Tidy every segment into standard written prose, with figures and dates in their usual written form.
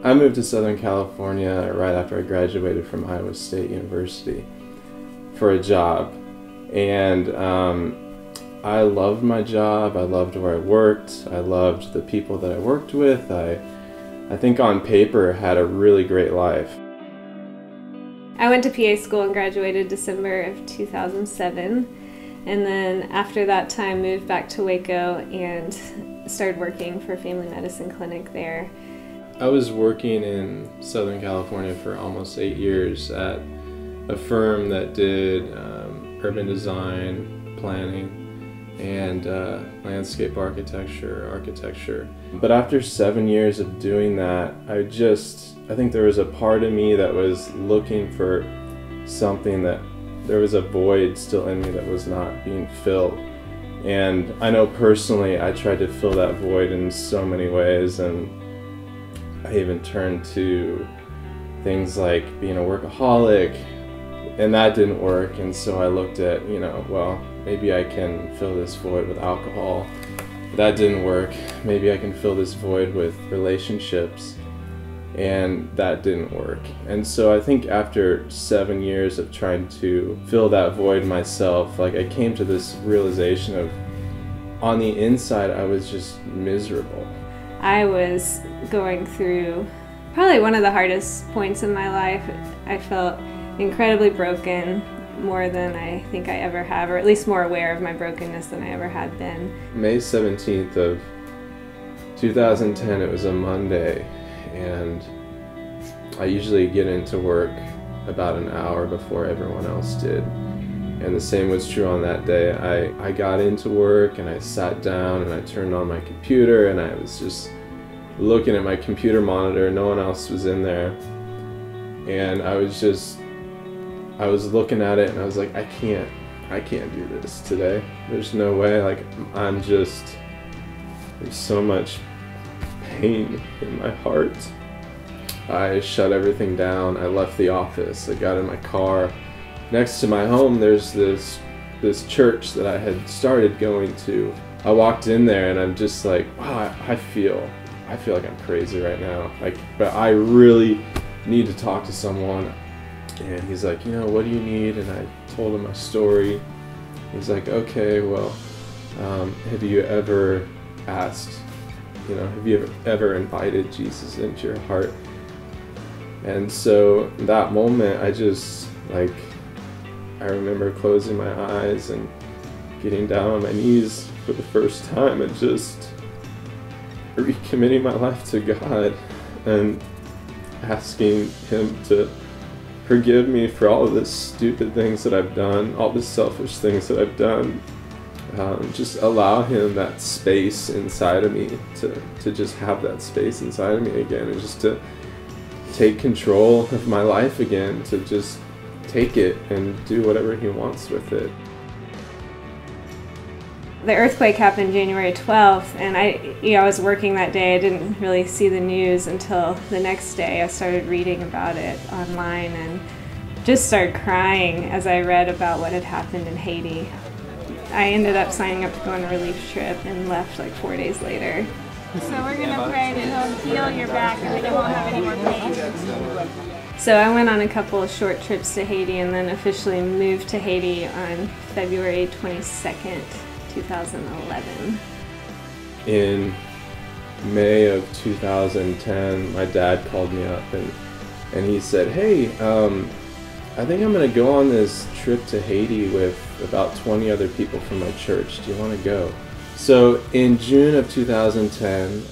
I moved to Southern California right after I graduated from Iowa State University for a job. And I loved my job. I loved where I worked. I loved the people that I worked with. I think on paper had a really great life. I went to PA school and graduated December of 2007. And then after that time moved back to Waco and started working for a family medicine clinic there. I was working in Southern California for almost 8 years at a firm that did urban design, planning, and landscape architecture. But after 7 years of doing that, I think there was a part of me that was looking for something, that there was a void still in me that was not being filled. And I know personally I tried to fill that void in so many ways, and I even turned to things like being a workaholic, and that didn't work. And so I looked at, well, maybe I can fill this void with alcohol. That didn't work. Maybe I can fill this void with relationships, and that didn't work. And so I think after 7 years of trying to fill that void myself, I came to this realization of, on the inside, I was just miserable. I was going through probably one of the hardest points in my life. I felt incredibly broken, more than I think I ever have, or at least more aware of my brokenness than I ever had been. May 17th of 2010, it was a Monday, and I usually get into work about an hour before everyone else did. And the same was true on that day. I got into work and I sat down and I turned on my computer, and I was just looking at my computer monitor. No one else was in there. And I was looking at it and I was like, I can't do this today. There's no way. There's so much pain in my heart. I shut everything down. I left the office. I got in my car. Next to my home, there's this church that I had started going to. I walked in there and I'm just like, wow, I feel like I'm crazy right now. But I really need to talk to someone. And he's like, what do you need? And I told him my story. He's like, okay, well, have you ever asked, have you ever invited Jesus into your heart? And so that moment, I remember closing my eyes and getting down on my knees for the first time and just recommitting my life to God and asking Him to forgive me for all of the stupid things that I've done, all the selfish things that I've done. Just allow Him that space inside of me to just have that space inside of me again, and just to take control of my life again, to just take it and do whatever He wants with it. The earthquake happened January 12th, and I was working that day. I didn't really see the news until the next day. I started reading about it online and just started crying as I read about what had happened in Haiti. I ended up signing up to go on a relief trip and left 4 days later. So we're going to pray that He'll heal your back and that you won't have any more pain. So I went on a couple of short trips to Haiti and then officially moved to Haiti on February 22nd, 2011. In May of 2010, my dad called me up and he said, hey, I think I'm going to go on this trip to Haiti with about 20 other people from my church. Do you want to go? So in June of 2010,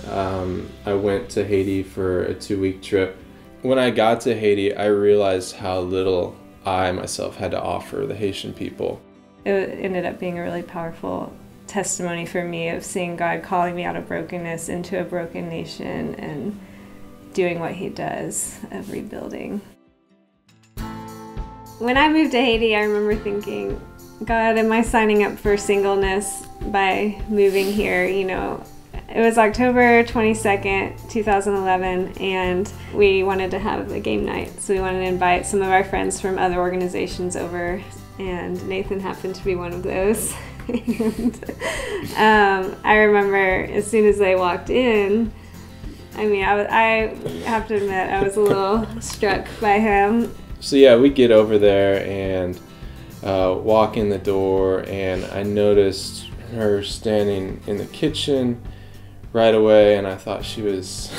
I went to Haiti for a 2-week trip. When I got to Haiti, I realized how little I myself had to offer the Haitian people. It ended up being a really powerful testimony for me of seeing God calling me out of brokenness into a broken nation and doing what He does of rebuilding. When I moved to Haiti, I remember thinking, God, am I signing up for singleness by moving here? It was October 22nd, 2011, and we wanted to have a game night. So we wanted to invite some of our friends from other organizations over, and Nathan happened to be one of those. And I remember as soon as they walked in, I mean, I have to admit, I was a little struck by him. So yeah, we get over there and walk in the door, and I noticed her standing in the kitchen right away, and I thought she was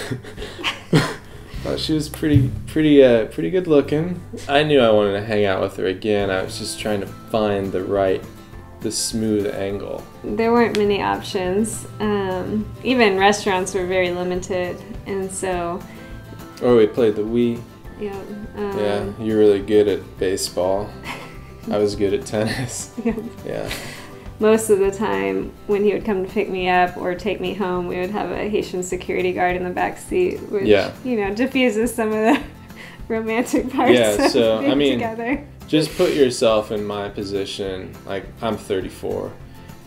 pretty good looking. I knew I wanted to hang out with her again. I was just trying to find the smooth angle. There weren't many options. Even restaurants were very limited, and so. Or we played the Wii. Yeah. Yeah, you're really good at baseball. I was good at tennis. Yeah. Most of the time, when he would come to pick me up or take me home, we would have a Haitian security guard in the back seat, which diffuses some of the romantic parts. Yeah. So of being together. Together. Just put yourself in my position. Like, I'm 34,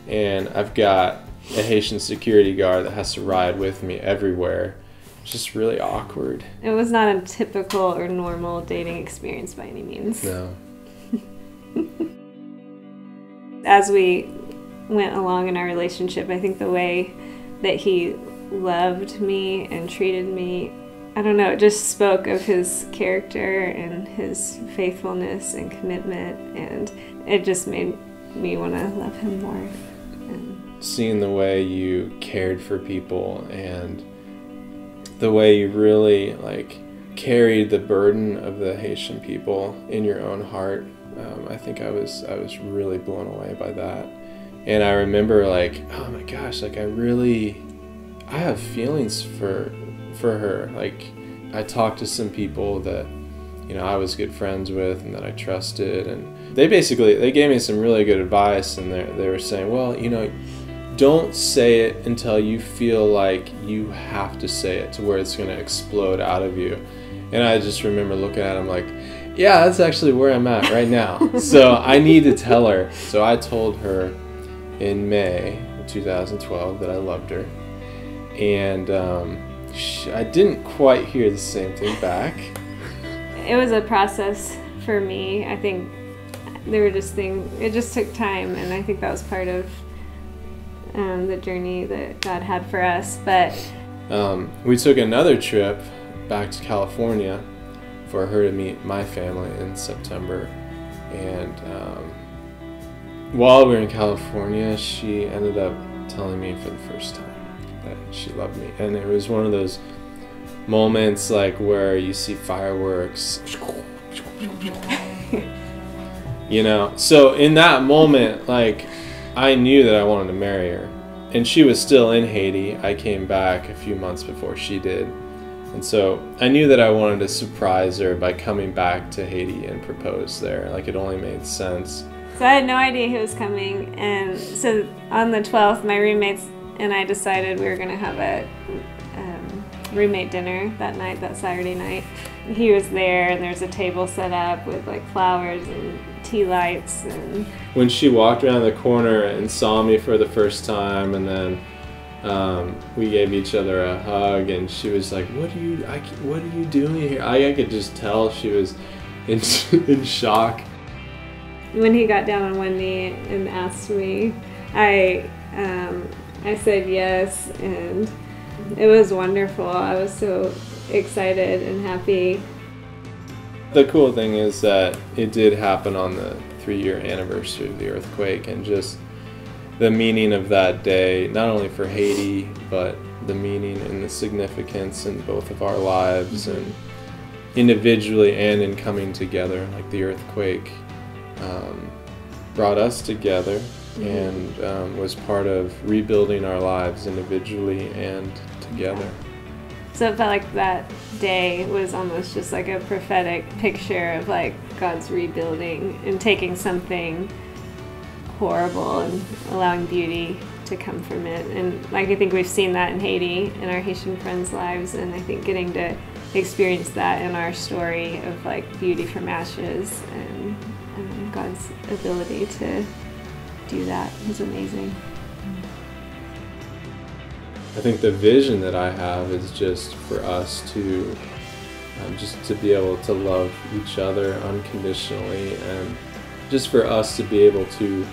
and I've got a Haitian security guard that has to ride with me everywhere. It's just really awkward. It was not a typical or normal dating experience by any means. No. As we went along in our relationship, I think the way that he loved me and treated me, I don't know, it just spoke of his character and his faithfulness and commitment, and it just made me want to love him more. And seeing the way you cared for people and the way you really carried the burden of the Haitian people in your own heart, I think I was really blown away by that. And I remember oh my gosh, I have feelings for her. I talked to some people that I was good friends with and that I trusted, and they gave me some really good advice, and they were saying, well, don't say it until you feel like you have to say it to where it's going to explode out of you. And I just remember looking at him like, yeah, that's actually where I'm at right now. So I need to tell her. So I told her in May 2012 that I loved her. And I didn't quite hear the same thing back. it was a process for me. I think there were just things, it just took time, and I think that was part of the journey that God had for us. But we took another trip back to California for her to meet my family in September, and while we were in California, she ended up telling me for the first time that she loved me. And it was one of those moments like where you see fireworks, you know. So in that moment, like, I knew that I wanted to marry her, and she was still in Haiti. I came back a few months before she did, and so I knew that I wanted to surprise her by coming back to Haiti and propose there. Like, it only made sense. So I had no idea he was coming, and so on the 12th, my roommates and I decided we were going to have a roommate dinner that night, that Saturday night. He was there, and there's a table set up with like flowers and tea lights. And when she walked around the corner and saw me for the first time, and then we gave each other a hug, and she was like, "What are you doing here?" I could just tell she was in shock. When he got down on one knee and asked me, I said yes, and it was wonderful. I was so excited and happy. The cool thing is that it did happen on the 3-year anniversary of the earthquake, and just the meaning of that day, not only for Haiti, but the meaning and the significance in both of our lives, and individually and in coming together. Like, the earthquake brought us together, and was part of rebuilding our lives individually and together. So it felt like that day was almost just like a prophetic picture of like God's rebuilding and taking something horrible and allowing beauty to come from it. And like, I think we've seen that in Haiti, in our Haitian friends' lives, and I think getting to experience that in our story of like beauty from ashes and God's ability to do that is amazing. I think the vision that I have is just for us to just to be able to love each other unconditionally, and just for us to be able to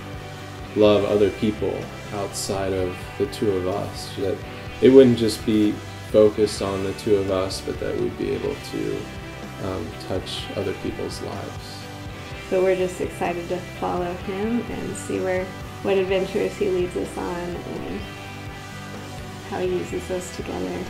love other people outside of the two of us. That it wouldn't just be focused on the two of us, but that we'd be able to touch other people's lives. So we're just excited to follow him and see what adventures he leads us on and how he uses us together.